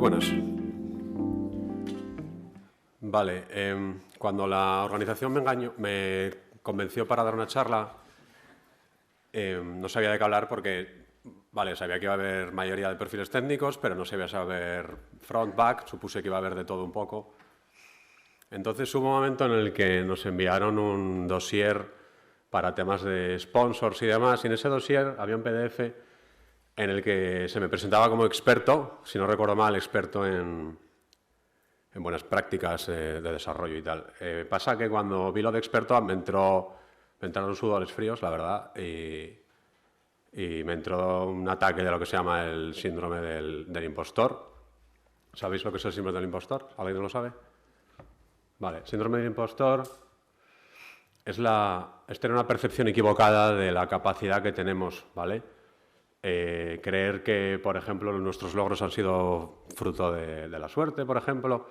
buenas. Vale, cuando la organización me convenció para dar una charla, no sabía de qué hablar porque, vale, sabía que iba a haber mayoría de perfiles técnicos, pero no sabía saber front, back, supuse que iba a haber de todo un poco. Entonces hubo un momento en el que nos enviaron un dossier para temas de sponsors y demás, y en ese dossier había un PDF en el que se me presentaba como experto, si no recuerdo mal, experto en buenas prácticas de desarrollo y tal. Pasa que cuando vi lo de experto me entraron sudores fríos, la verdad, y me entró un ataque de lo que se llama el síndrome del impostor. ¿Sabéis lo que es el síndrome del impostor? ¿Alguien lo sabe? Vale, síndrome del impostor es tener una percepción equivocada de la capacidad que tenemos, ¿vale? Creer que, por ejemplo, nuestros logros han sido fruto de la suerte, por ejemplo,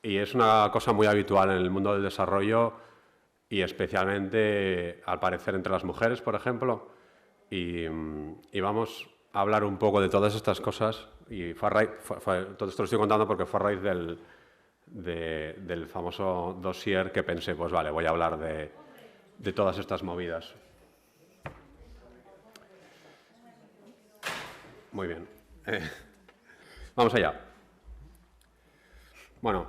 y es una cosa muy habitual en el mundo del desarrollo y especialmente, al parecer, entre las mujeres, por ejemplo, y vamos a hablar un poco de todas estas cosas, y todo esto lo estoy contando porque fue a raíz del famoso dossier que pensé, pues vale, voy a hablar de todas estas movidas. Muy bien. Vamos allá. Bueno,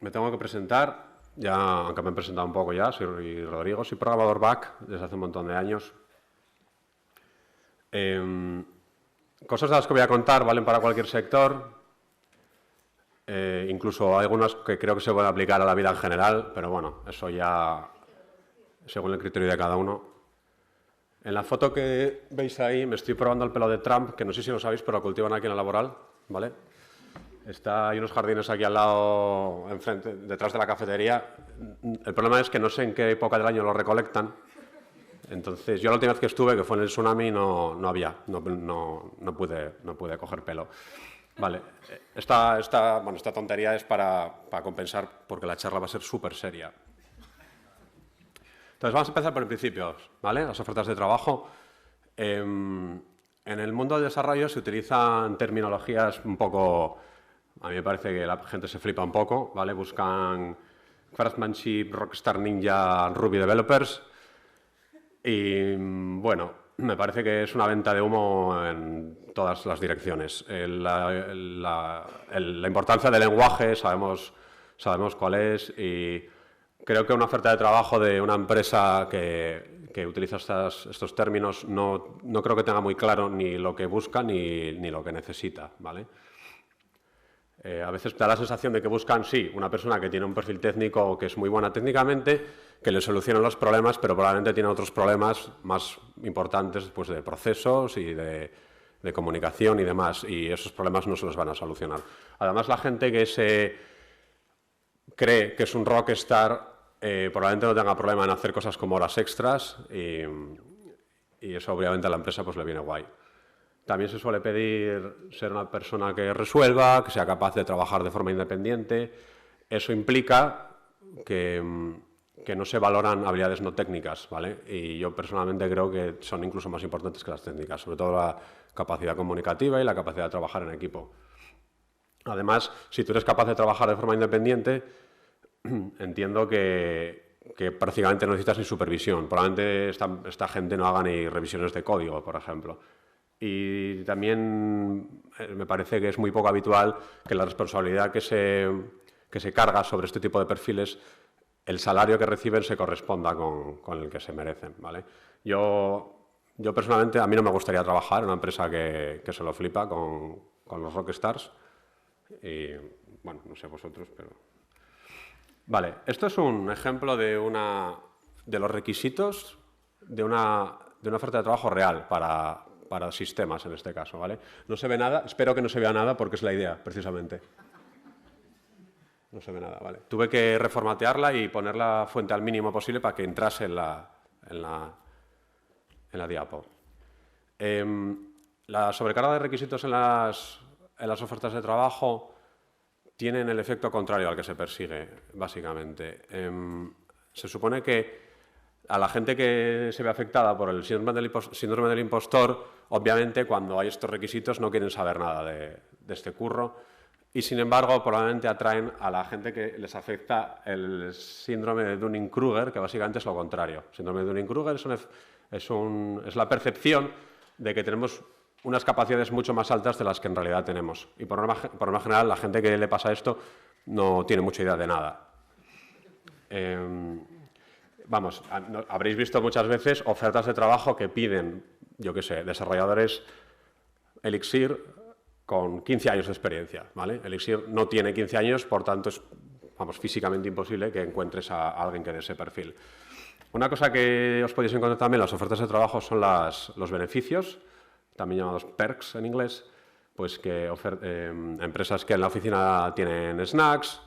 me tengo que presentar, ya, aunque me he presentado un poco ya, soy Rodrigo, soy programador back desde hace un montón de años. Cosas de las que voy a contar valen para cualquier sector, incluso hay algunas que creo que se pueden aplicar a la vida en general, pero bueno, eso ya según el criterio de cada uno. En la foto que veis ahí me estoy probando el pelo de Trump, que no sé si lo sabéis, pero lo cultivan aquí en la laboral, ¿vale? Hay unos jardines aquí al lado, enfrente, detrás de la cafetería. El problema es que no sé en qué época del año lo recolectan. Entonces, yo la última vez que estuve, que fue en el tsunami, no pude coger pelo. Vale, esta tontería es para compensar, porque la charla va a ser súper seria. Entonces, vamos a empezar por el principio, ¿vale? Las ofertas de trabajo. En el mundo del desarrollo se utilizan terminologías un poco... A mí me parece que la gente se flipa un poco, ¿vale? Buscan Craftsmanship, Rockstar Ninja, Ruby Developers. Y, bueno, me parece que es una venta de humo en todas las direcciones. La importancia del lenguaje sabemos cuál es, y creo que una oferta de trabajo de una empresa que utiliza estos términos no creo que tenga muy claro ni lo que busca ni lo que necesita, ¿vale? A veces da la sensación de que buscan, sí, una persona que tiene un perfil técnico que es muy buena técnicamente, que le soluciona los problemas, pero probablemente tiene otros problemas más importantes, pues, de procesos y de comunicación y demás, y esos problemas no se los van a solucionar. Además, la gente que se cree que es un rockstar probablemente no tenga problema en hacer cosas como horas extras, y eso obviamente a la empresa pues le viene guay. También se suele pedir ser una persona que resuelva, que sea capaz de trabajar de forma independiente. Eso implica que no se valoran habilidades no técnicas, ¿vale? Y yo personalmente creo que son incluso más importantes que las técnicas, sobre todo la capacidad comunicativa y la capacidad de trabajar en equipo. Además, si tú eres capaz de trabajar de forma independiente, entiendo que prácticamente no necesitas ni supervisión. Probablemente esta gente no haga ni revisiones de código, por ejemplo. Y también me parece que es muy poco habitual que la responsabilidad que se carga sobre este tipo de perfiles, el salario que reciben se corresponda con el que se merecen, ¿vale? Yo personalmente, a mí no me gustaría trabajar en una empresa que se lo flipa con los rockstars. Y, bueno, no sé vosotros, pero... Vale, esto es un ejemplo de los requisitos de una oferta de trabajo real para sistemas, en este caso, ¿vale? No se ve nada, espero que no se vea nada porque es la idea, precisamente. No se ve nada, ¿vale? Tuve que reformatearla y poner la fuente al mínimo posible para que entrase en la diapo. La sobrecarga de requisitos en las ofertas de trabajo tienen el efecto contrario al que se persigue, básicamente. Se supone que a la gente que se ve afectada por el síndrome del impostor, obviamente, cuando hay estos requisitos no quieren saber nada de este curro y, sin embargo, probablemente atraen a la gente que les afecta el síndrome de Dunning-Kruger, que básicamente es lo contrario. El síndrome de Dunning-Kruger es la percepción de que tenemos unas capacidades mucho más altas de las que en realidad tenemos. Y por norma general, la gente que le pasa esto no tiene mucha idea de nada. Vamos, habréis visto muchas veces ofertas de trabajo que piden, yo qué sé, desarrolladores Elixir con 15 años de experiencia, ¿vale? Elixir no tiene 15 años, por tanto es, vamos, físicamente imposible que encuentres a alguien que dé ese perfil. Una cosa que os podéis encontrar también en las ofertas de trabajo son los beneficios, también llamados perks en inglés, pues que empresas que en la oficina tienen snacks,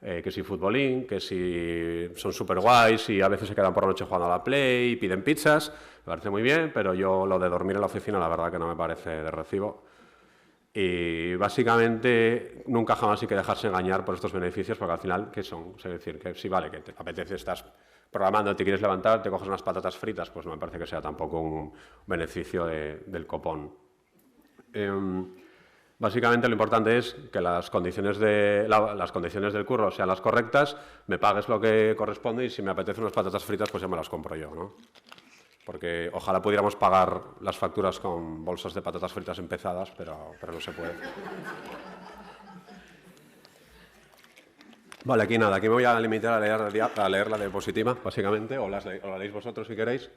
que si futbolín, que si son súper guays y a veces se quedan por la noche jugando a la Play y piden pizzas, me parece muy bien, pero yo lo de dormir en la oficina la verdad que no me parece de recibo. Y básicamente nunca jamás hay que dejarse engañar por estos beneficios porque al final, ¿qué son? Es decir, que sí vale, que te apetece, estás programando, te quieres levantar, te coges unas patatas fritas, pues no me parece que sea tampoco un beneficio del copón. Básicamente lo importante es que las condiciones del curro sean las correctas, me pagues lo que corresponde y si me apetece unas patatas fritas, pues ya me las compro yo, ¿no? Porque ojalá pudiéramos pagar las facturas con bolsas de patatas fritas empezadas, pero no se puede. Vale, aquí nada, aquí me voy a limitar a leer la diapositiva, básicamente, o la leéis vosotros si queréis.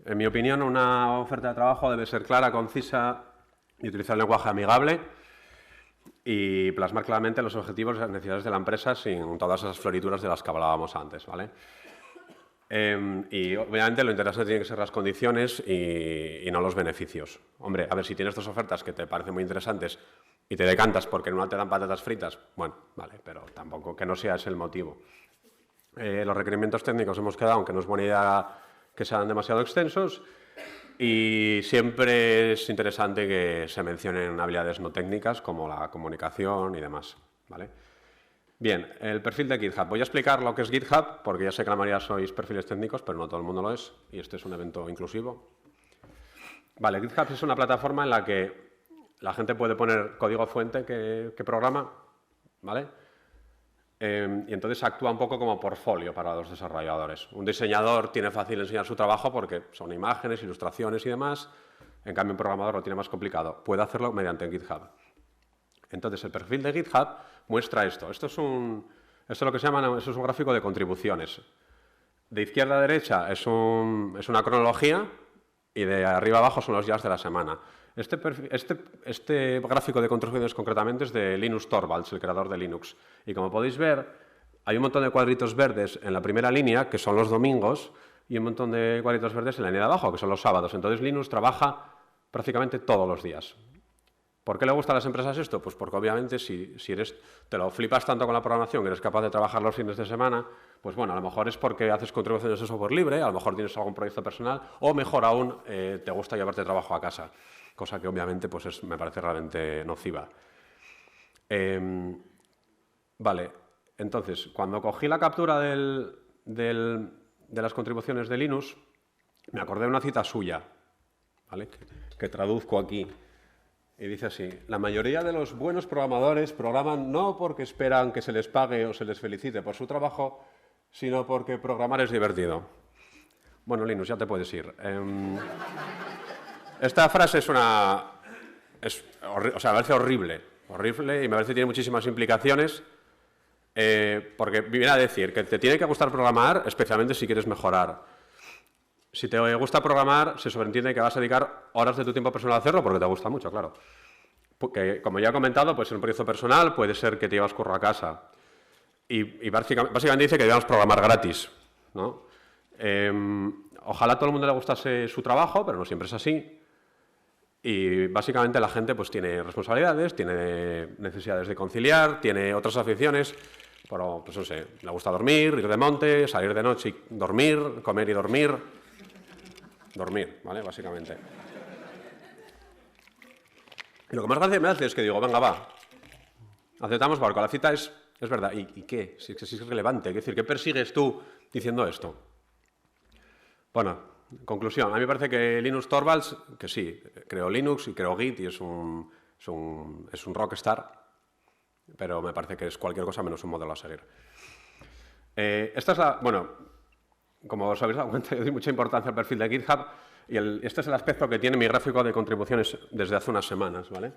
En mi opinión, una oferta de trabajo debe ser clara, concisa y utilizar un lenguaje amigable y plasmar claramente los objetivos y las necesidades de la empresa sin todas esas florituras de las que hablábamos antes, ¿vale? Y obviamente lo interesante tienen que ser las condiciones y no los beneficios. Hombre, a ver, si tienes dos ofertas que te parecen muy interesantes y te decantas porque en una te dan patatas fritas, bueno, vale, pero tampoco que no sea ese el motivo. Los requerimientos técnicos hemos quedado, aunque no es buena idea que sean demasiado extensos, y siempre es interesante que se mencionen habilidades no técnicas como la comunicación y demás, ¿vale? Bien, el perfil de GitHub. Voy a explicar lo que es GitHub, porque ya sé que la mayoría sois perfiles técnicos, pero no todo el mundo lo es, y este es un evento inclusivo. Vale, GitHub es una plataforma en la que la gente puede poner código fuente que programa, ¿vale? Y entonces actúa un poco como portfolio para los desarrolladores. Un diseñador tiene fácil enseñar su trabajo porque son imágenes, ilustraciones y demás. En cambio, un programador lo tiene más complicado. Puede hacerlo mediante GitHub. Entonces, el perfil de GitHub muestra esto. Esto es lo que se llama, eso es un gráfico de contribuciones. De izquierda a derecha es una cronología y de arriba abajo son los días de la semana. Este gráfico de contribuciones concretamente es de Linus Torvalds, el creador de Linux. Y como podéis ver, hay un montón de cuadritos verdes en la primera línea, que son los domingos, y un montón de cuadritos verdes en la línea de abajo, que son los sábados. Entonces, Linus trabaja prácticamente todos los días. ¿Por qué le gusta a las empresas esto? Pues porque obviamente si te lo flipas tanto con la programación que eres capaz de trabajar los fines de semana, pues bueno, a lo mejor es porque haces contribuciones de software libre, a lo mejor tienes algún proyecto personal o mejor aún, te gusta llevarte trabajo a casa, cosa que obviamente pues me parece realmente nociva. Vale, entonces, cuando cogí la captura de las contribuciones de Linus, me acordé de una cita suya, ¿vale? que traduzco aquí. Y dice así: la mayoría de los buenos programadores programan no porque esperan que se les pague o se les felicite por su trabajo, sino porque programar es divertido. Bueno, Linus, ya te puedes ir. Esta frase me parece horrible y me parece que tiene muchísimas implicaciones porque viene a decir que te tiene que gustar programar, especialmente si quieres mejorar. Si te gusta programar, se sobreentiende que vas a dedicar horas de tu tiempo personal a hacerlo porque te gusta mucho, claro. Porque, como ya he comentado, puede ser un proyecto personal, puede ser que te llevas curro a casa. Y básicamente dice que debemos programar gratis, ¿no? Ojalá a todo el mundo le gustase su trabajo, pero no siempre es así. Y básicamente la gente pues tiene responsabilidades, tiene necesidades de conciliar, tiene otras aficiones. Pero, pues no sé, le gusta dormir, ir de monte, salir de noche y dormir, comer y dormir. Dormir, ¿vale? Básicamente. Y lo que más gracia me hace es que digo, venga, va, aceptamos barco. La cita es verdad. ¿Y qué? Si es relevante. Es decir, ¿qué persigues tú diciendo esto? Bueno, conclusión. A mí me parece que Linus Torvalds, que sí, creó Linux y creó Git y es un rockstar, pero me parece que es cualquier cosa menos un modelo a seguir. Esta es la... Bueno, como os habéis dado cuenta, yo doy mucha importancia al perfil de GitHub y este es el aspecto que tiene mi gráfico de contribuciones desde hace unas semanas, ¿vale?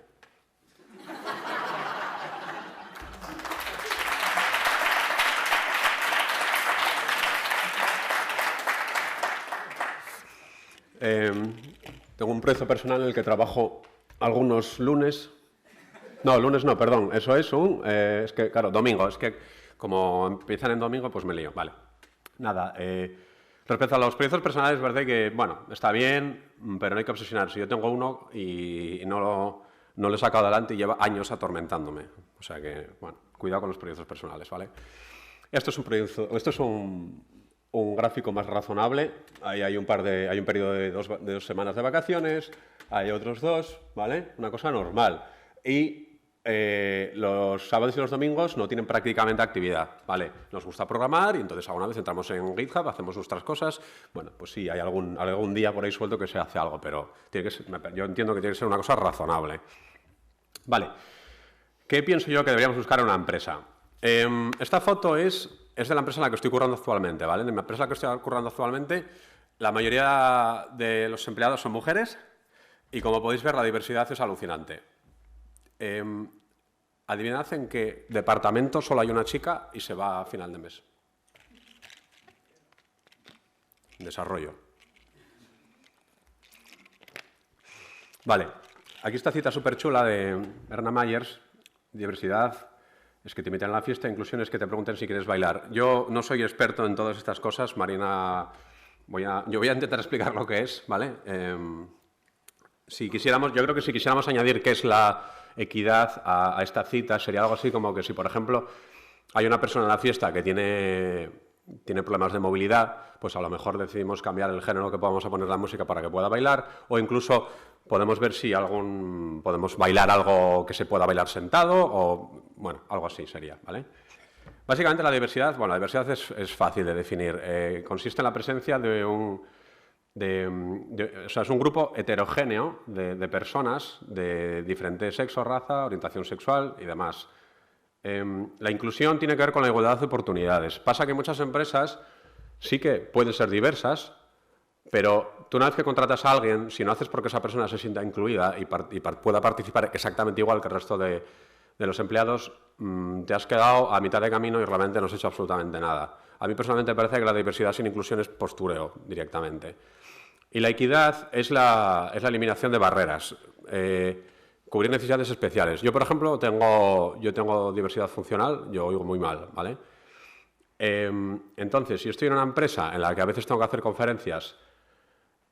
Tengo un proyecto personal en el que trabajo algunos lunes. No, lunes no, perdón. Eso es es que, claro, domingo. Es que como empiezan en domingo, pues me lío. Vale. Nada. Respecto a los proyectos personales, es verdad que, bueno, está bien, pero no hay que obsesionarse. Yo tengo uno y no lo he sacado adelante y lleva años atormentándome. O sea que, bueno, cuidado con los proyectos personales, ¿vale? Esto es un gráfico más razonable. Ahí hay un periodo de dos semanas de vacaciones, hay otros dos, ¿vale? Una cosa normal. Y los sábados y los domingos no tienen prácticamente actividad, ¿vale? Nos gusta programar y entonces alguna vez entramos en GitHub, hacemos nuestras cosas. Bueno, pues sí, hay algún día por ahí suelto que se hace algo, pero yo entiendo que tiene que ser una cosa razonable. Vale. ¿Qué pienso yo que deberíamos buscar en una empresa? Esta foto es de la empresa en la que estoy currando actualmente, ¿vale? En la empresa en la que estoy currando actualmente, la mayoría de los empleados son mujeres y, como podéis ver, la diversidad es alucinante. Adivinad en qué departamento solo hay una chica y se va a final de mes. Desarrollo. Vale, aquí esta cita súper chula de Erna Myers. Diversidad es que te invitan a la fiesta, inclusión es que te pregunten si quieres bailar. Yo no soy experto en todas estas cosas, Marina. Yo voy a intentar explicar lo que es, ¿vale? Yo creo que si quisiéramos añadir qué es la equidad a esta cita, sería algo así como que si, por ejemplo, hay una persona en la fiesta que tiene problemas de movilidad, pues a lo mejor decidimos cambiar el género que podamos poner la música para que pueda bailar, o incluso podemos ver si podemos bailar algo que se pueda bailar sentado, o bueno, algo así sería, ¿vale? Básicamente la diversidad es fácil de definir. Consiste en la presencia o sea, es un grupo heterogéneo de personas de diferente sexo, raza, orientación sexual y demás. La inclusión tiene que ver con la igualdad de oportunidades. Pasa que muchas empresas sí que pueden ser diversas, pero tú una vez que contratas a alguien, si no haces porque esa persona se sienta incluida y pueda participar exactamente igual que el resto de los empleados, te has quedado a mitad de camino y realmente no has hecho absolutamente nada. A mí personalmente me parece que la diversidad sin inclusión es postureo directamente. Y la equidad es la eliminación de barreras. Cubrir necesidades especiales. Yo, por ejemplo, tengo diversidad funcional, yo oigo muy mal, ¿vale? Entonces, si estoy en una empresa en la que a veces tengo que hacer conferencias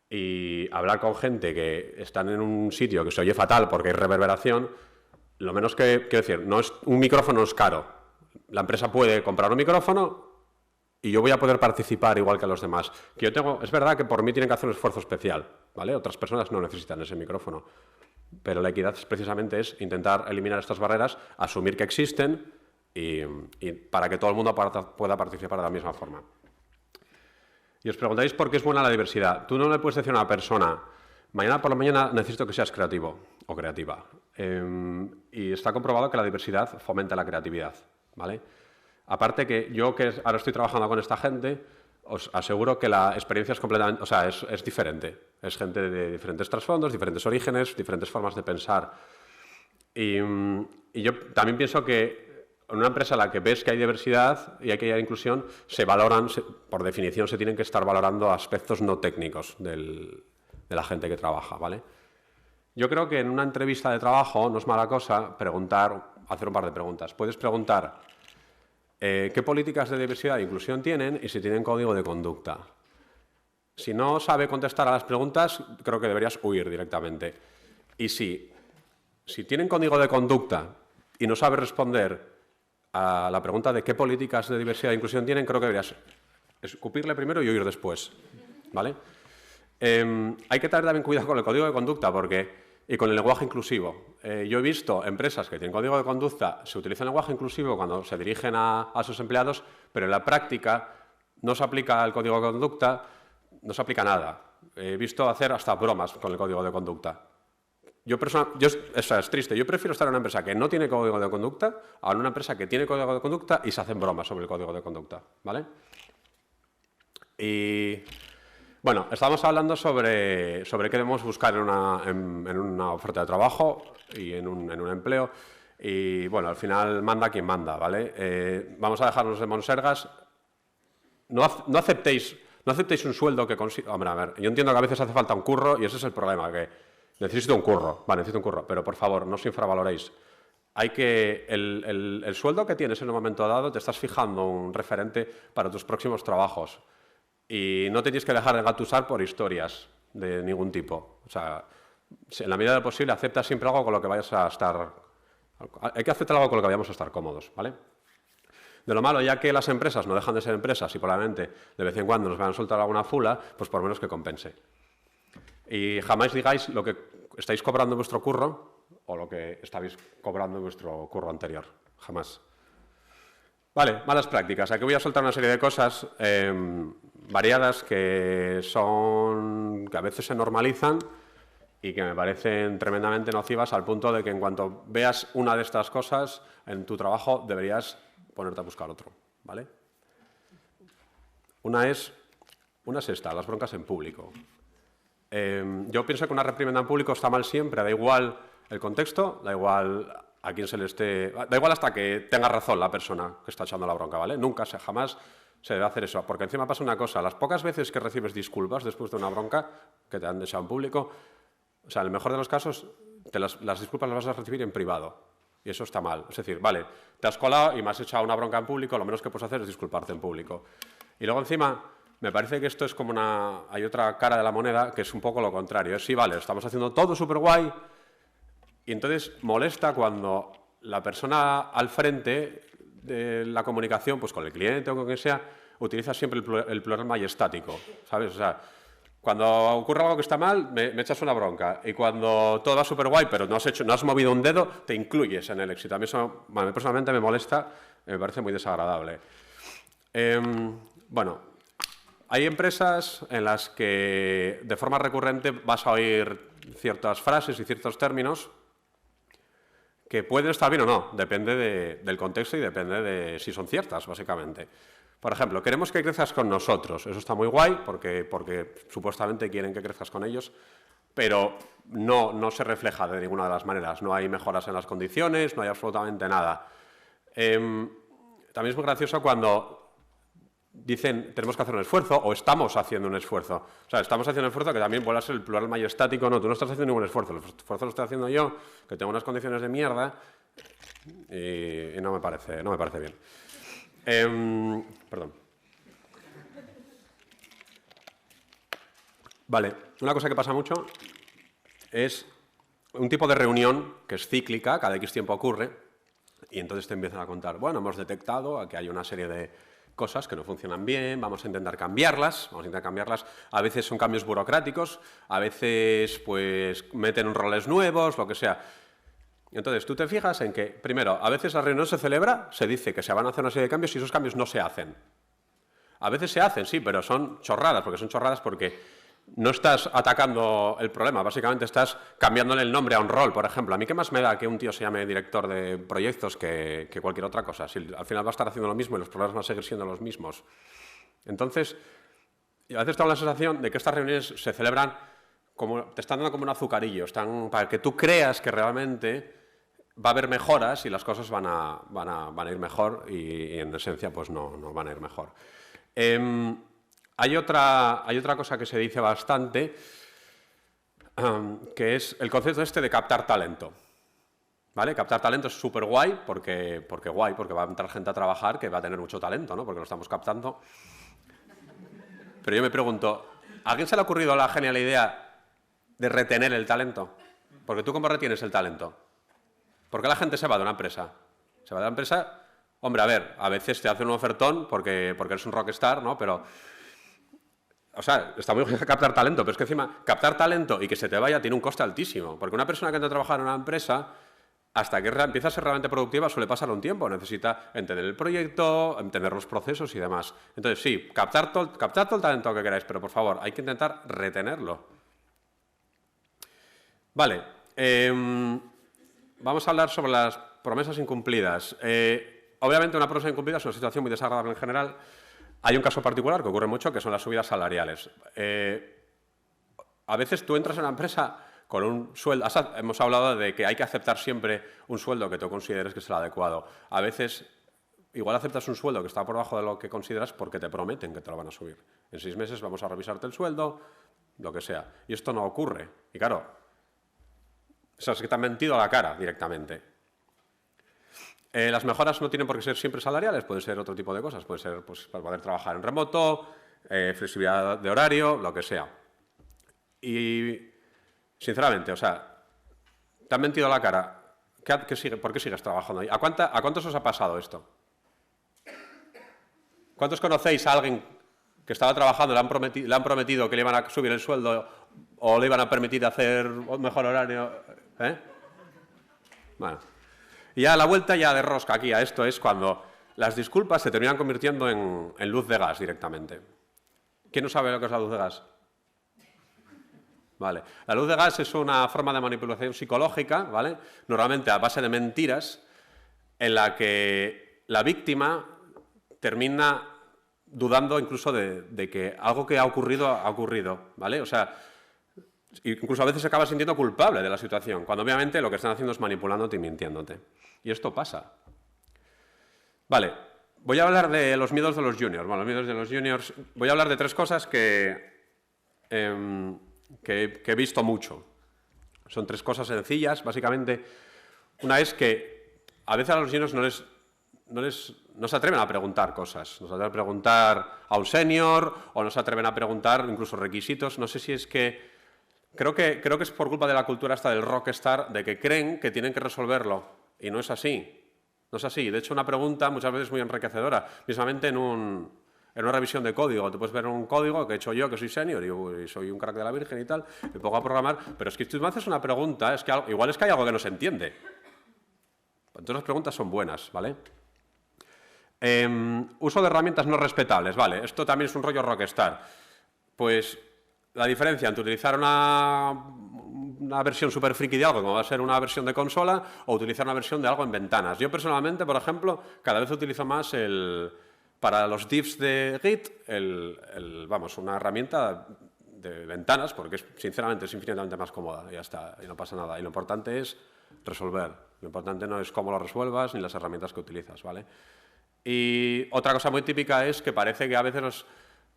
y hablar con gente que están en un sitio que se oye fatal porque hay reverberación, lo menos que, quiero decir, un micrófono es caro. La empresa puede comprar un micrófono y yo voy a poder participar igual que los demás. Es verdad que por mí tienen que hacer un esfuerzo especial, ¿vale? Otras personas no necesitan ese micrófono. Pero la equidad precisamente es intentar eliminar estas barreras, asumir que existen y para que todo el mundo pueda participar de la misma forma. Y os preguntáis por qué es buena la diversidad. Tú no le puedes decir a una persona, mañana por la mañana necesito que seas creativo o creativa. Y está comprobado que la diversidad fomenta la creatividad, ¿vale? Aparte que yo que ahora estoy trabajando con esta gente, os aseguro que la experiencia es completamente, o sea, es diferente. Es gente de diferentes trasfondos, diferentes orígenes, diferentes formas de pensar. Y yo también pienso que en una empresa en la que ves que hay diversidad y que hay inclusión, por definición, se tienen que estar valorando aspectos no técnicos de la gente que trabaja, ¿vale? Yo creo que en una entrevista de trabajo no es mala cosa hacer un par de preguntas. Puedes preguntar qué políticas de diversidad e inclusión tienen y si tienen código de conducta. Si no sabe contestar a las preguntas, creo que deberías huir directamente. Y si tienen código de conducta y no sabe responder a la pregunta de qué políticas de diversidad e inclusión tienen, creo que deberías escupirle primero y huir después, ¿vale? Hay que tener también cuidado con el código de conducta y con el lenguaje inclusivo. Yo he visto empresas que tienen código de conducta, se utiliza el lenguaje inclusivo cuando se dirigen a sus empleados, pero en la práctica no se aplica el código de conducta, no se aplica nada. He visto hacer hasta bromas con el código de conducta. Eso es triste. Yo prefiero estar en una empresa que no tiene código de conducta a en una empresa que tiene código de conducta y se hacen bromas sobre el código de conducta, ¿vale? Y bueno, estábamos hablando sobre qué debemos buscar en una oferta de trabajo y en un empleo. Y bueno, al final manda quien manda, ¿vale? Vamos a dejarnos de monsergas. No aceptéis un sueldo que consiga. Hombre, a ver, yo entiendo que a veces hace falta un curro y ese es el problema, que necesito un curro, vale, necesito un curro, pero por favor, no os infravaloréis. El sueldo que tienes en un momento dado, te estás fijando un referente para tus próximos trabajos y no tenéis que dejar de gatusar por historias de ningún tipo. O sea, en la medida de lo posible, acepta siempre algo con lo que vayas a estar. Hay que aceptar algo con lo que vayamos a estar cómodos, ¿vale? De lo malo, ya que las empresas no dejan de ser empresas y probablemente de vez en cuando nos van a soltar alguna fula, pues por lo menos que compense. Y jamás digáis lo que estáis cobrando en vuestro curro o lo que estabais cobrando en vuestro curro anterior. Jamás. Vale, malas prácticas. Aquí voy a soltar una serie de cosas variadas que a veces se normalizan y que me parecen tremendamente nocivas al punto de que en cuanto veas una de estas cosas en tu trabajo deberías ponerte a buscar otro, ¿vale? Una es esta, las broncas en público. Yo pienso que una reprimenda en público está mal siempre, da igual el contexto, da igual a quién se le esté. Da igual hasta que tenga razón la persona que está echando la bronca, ¿vale? Jamás se debe hacer eso, porque encima pasa una cosa: las pocas veces que recibes disculpas después de una bronca que te han echado en público, o sea, en el mejor de los casos, las disculpas las vas a recibir en privado. Y eso está mal. Es decir, vale, te has colado y me has echado una bronca en público, lo menos que puedes hacer es disculparte en público. Y luego encima, me parece que esto es como hay otra cara de la moneda que es un poco lo contrario. Sí, vale, estamos haciendo todo súper guay y entonces molesta cuando la persona al frente de la comunicación, pues con el cliente o con quien sea, utiliza siempre el plural majestático, ¿sabes? O sea, cuando ocurre algo que está mal, me echas una bronca. Y cuando todo va súper guay, pero no has movido un dedo, te incluyes en el éxito. A mí eso, bueno, personalmente me molesta, me parece muy desagradable. Bueno, hay empresas en las que de forma recurrente vas a oír ciertas frases y ciertos términos que pueden estar bien o no, depende del contexto y depende de si son ciertas, básicamente. Por ejemplo, queremos que crezcas con nosotros. Eso está muy guay porque supuestamente quieren que crezcas con ellos, pero no se refleja de ninguna de las maneras. No hay mejoras en las condiciones, no hay absolutamente nada. También es muy gracioso cuando dicen tenemos que hacer un esfuerzo o estamos haciendo un esfuerzo. O sea, estamos haciendo un esfuerzo que también vuelve a ser el plural majestático. No, tú no estás haciendo ningún esfuerzo. El esfuerzo lo estoy haciendo yo, que tengo unas condiciones de mierda y no me parece bien. Perdón. Vale, una cosa que pasa mucho es un tipo de reunión que es cíclica, cada X tiempo ocurre, y entonces te empiezan a contar, bueno, hemos detectado que hay una serie de cosas que no funcionan bien, vamos a intentar cambiarlas, a veces son cambios burocráticos, a veces pues meten roles nuevos, lo que sea. Entonces, tú te fijas en que, primero, a veces la reunión se celebra, se dice que se van a hacer una serie de cambios y esos cambios no se hacen. A veces se hacen, sí, pero son chorradas porque no estás atacando el problema, básicamente estás cambiándole el nombre a un rol, por ejemplo. A mí qué más me da que un tío se llame director de proyectos que cualquier otra cosa, si al final va a estar haciendo lo mismo y los problemas van a seguir siendo los mismos. Entonces, a veces tengo la sensación de que estas reuniones se celebran te están dando como un azucarillo, para que tú creas que realmente va a haber mejoras y las cosas van a ir mejor y en esencia pues no van a ir mejor. Hay otra cosa que se dice bastante, que es el concepto de captar talento. ¿Vale? Captar talento es súper guay porque va a entrar gente a trabajar que va a tener mucho talento, ¿no? Porque lo estamos captando. Pero yo me pregunto, ¿a alguien se le ha ocurrido la genial idea de retener el talento? Porque tú, ¿cómo retienes el talento? ¿Por qué la gente se va de una empresa? Se va de la empresa, hombre, a ver, a veces te hacen un ofertón porque eres un rockstar, ¿no? Pero, o sea, está muy bien captar talento, pero es que encima captar talento y que se te vaya tiene un coste altísimo. Porque una persona que entra a trabajar en una empresa, hasta que empieza a ser realmente productiva suele pasar un tiempo. Necesita entender el proyecto, entender los procesos y demás. Entonces, sí, captar todo el talento que queráis, pero por favor, hay que intentar retenerlo. Vale. Vamos a hablar sobre las promesas incumplidas. Obviamente, una promesa incumplida es una situación muy desagradable en general. Hay un caso particular que ocurre mucho, que son las subidas salariales. A veces tú entras en una empresa con un sueldo. Hemos hablado de que hay que aceptar siempre un sueldo que tú consideres que es el adecuado. A veces, igual aceptas un sueldo que está por debajo de lo que consideras porque te prometen que te lo van a subir. En 6 meses vamos a revisarte el sueldo, lo que sea. Y esto no ocurre. Y claro, es que te han mentido a la cara directamente. Las mejoras no tienen por qué ser siempre salariales, pueden ser otro tipo de cosas. Puede ser pues, para poder trabajar en remoto, flexibilidad de horario, lo que sea. Y, sinceramente, o sea, te han mentido a la cara. ¿Por qué sigues trabajando ahí? ¿A cuántos os ha pasado esto? ¿Cuántos conocéis a alguien que estaba trabajando, le han prometido que le iban a subir el sueldo o le iban a permitir hacer un mejor horario? Bueno. Y ya la vuelta ya de rosca aquí a esto es cuando las disculpas se terminan convirtiendo en luz de gas directamente. ¿Quién no sabe lo que es la luz de gas? Vale. La luz de gas es una forma de manipulación psicológica, ¿vale? Normalmente a base de mentiras, en la que la víctima termina dudando incluso de que algo que ha ocurrido, ¿vale? O sea, incluso a veces se acaba sintiendo culpable de la situación, cuando obviamente lo que están haciendo es manipulándote y mintiéndote. Y esto pasa. Vale, voy a hablar de los miedos de los juniors. Bueno, los miedos de los juniors... Voy a hablar de 3 cosas que he visto mucho. Son 3 cosas sencillas, básicamente. Una es que a veces a los juniors no se atreven a preguntar cosas. No se atreven a preguntar a un senior o no se atreven a preguntar incluso requisitos. No sé si es que... Creo que es por culpa de la cultura esta del rockstar, de que creen que tienen que resolverlo. Y no es así. No es así. De hecho, una pregunta muchas veces es muy enriquecedora. Mismamente en una revisión de código. Tú puedes ver un código que he hecho yo, que soy senior y soy un crack de la Virgen y tal, me pongo a programar, pero es que si tú me haces una pregunta, es que igual es que hay algo que no se entiende. Entonces las preguntas son buenas, ¿vale? Uso de herramientas no respetables, ¿vale? Esto también es un rollo rockstar. Pues la diferencia entre utilizar una versión súper friki de algo, como va a ser una versión de consola, o utilizar una versión de algo en ventanas. Yo personalmente, por ejemplo, cada vez utilizo más para los diffs de Git, vamos, una herramienta de ventanas, porque sinceramente es infinitamente más cómoda y ya está, y no pasa nada. Y lo importante es resolver. Lo importante no es cómo lo resuelvas ni las herramientas que utilizas, ¿vale? Y otra cosa muy típica es que parece que a veces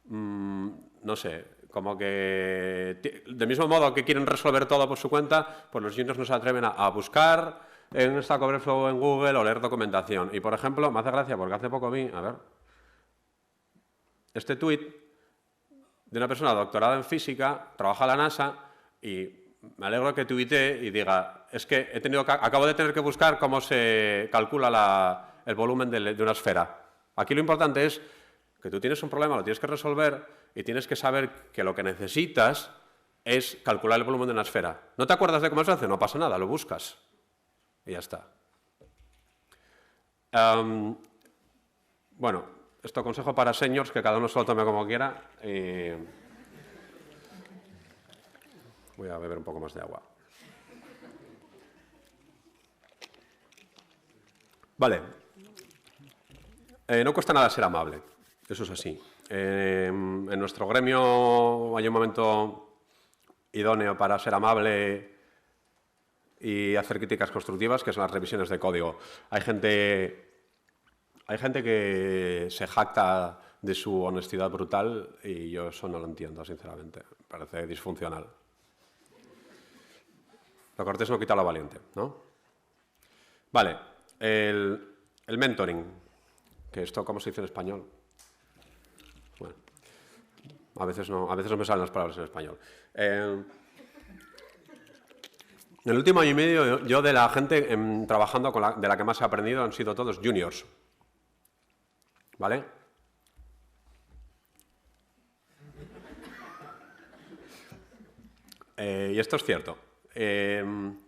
no sé, como que del mismo modo que quieren resolver todo por su cuenta, pues los juniors no se atreven a buscar en Stack Overflow, en Google o leer documentación. Y por ejemplo, me hace gracia porque hace poco vi, a ver, este tuit de una persona doctorada en física, trabaja en la NASA y me alegro que tuitee y diga, es que acabo de tener que buscar cómo se calcula el volumen de una esfera. Aquí lo importante es que tú tienes un problema, lo tienes que resolver y tienes que saber que lo que necesitas es calcular el volumen de una esfera. ¿No te acuerdas de cómo se hace? No pasa nada, lo buscas. Y ya está. Bueno, esto consejo para seniors, que cada uno se lo tome como quiera. Voy a beber un poco más de agua. Vale. No cuesta nada ser amable. Eso es así. En nuestro gremio hay un momento idóneo para ser amable y hacer críticas constructivas, que son las revisiones de código. Hay gente que se jacta de su honestidad brutal y yo eso no lo entiendo, sinceramente. Me parece disfuncional. Lo cortés no quita lo valiente, ¿no? Vale. El mentoring. Que esto, ¿cómo se dice en español? Bueno, a veces no me salen las palabras en español. En el último año y medio, yo de la gente trabajando de la que más he aprendido han sido todos juniors. ¿Vale? Y esto es cierto. En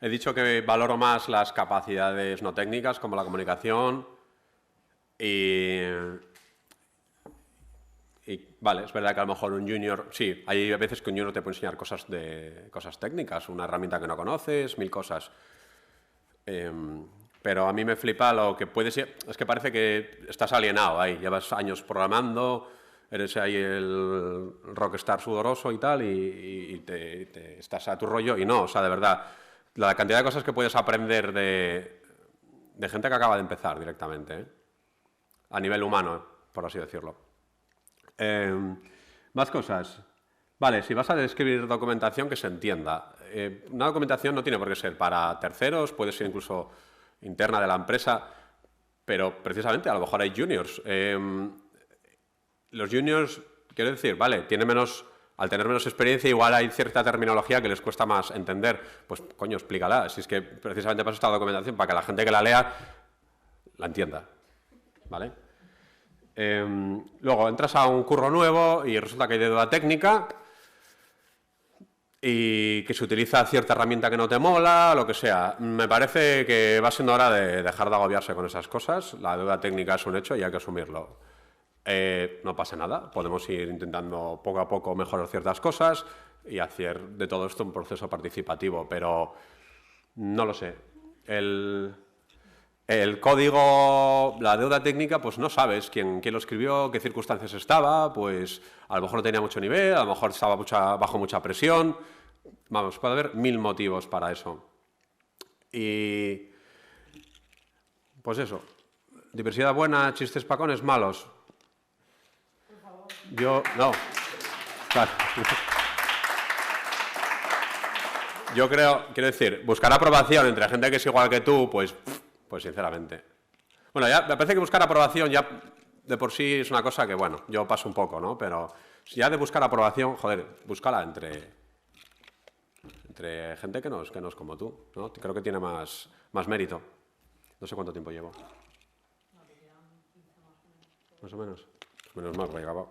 he dicho que valoro más las capacidades no técnicas, como la comunicación, y vale, es verdad que a lo mejor un junior, sí, hay veces que un junior te puede enseñar cosas técnicas, una herramienta que no conoces, 1000 cosas. Pero a mí me flipa lo que puede ser, es que parece que estás alienado ahí, llevas años programando, eres ahí el rockstar sudoroso y tal, y te estás a tu rollo, y no, o sea, de verdad, la cantidad de cosas que puedes aprender de gente que acaba de empezar directamente, ¿eh? A nivel humano, por así decirlo. Más cosas. Vale, si vas a describir documentación, que se entienda. Una documentación no tiene por qué ser para terceros, puede ser incluso interna de la empresa, pero precisamente a lo mejor hay juniors. Los juniors, quiero decir, vale, al tener menos experiencia, igual hay cierta terminología que les cuesta más entender. Pues, coño, explícala. Si es que precisamente pasa esta documentación para que la gente que la lea la entienda. ¿Vale? Luego entras a un curro nuevo y resulta que hay deuda técnica y que se utiliza cierta herramienta que no te mola, lo que sea. Me parece que va siendo hora de dejar de agobiarse con esas cosas. La deuda técnica es un hecho y hay que asumirlo. No pasa nada, podemos ir intentando poco a poco mejorar ciertas cosas y hacer de todo esto un proceso participativo, pero no lo sé. El código, la deuda técnica, pues no sabes quién lo escribió, qué circunstancias estaba, pues a lo mejor no tenía mucho nivel, a lo mejor estaba bajo mucha presión. Vamos, puede haber 1000 motivos para eso. Y pues eso, diversidad buena, chistes pacones malos. Por favor. No. Claro. Yo quiero decir, buscar aprobación entre gente que es igual que tú, pues sinceramente. Bueno, ya me parece que buscar aprobación ya de por sí es una cosa que, bueno, yo paso un poco, ¿no? Pero si ya de buscar aprobación, joder, búscala entre gente que no es como tú, ¿no? Creo que tiene más mérito. No sé cuánto tiempo llevo. Más o menos. Menos mal, porque he acabado.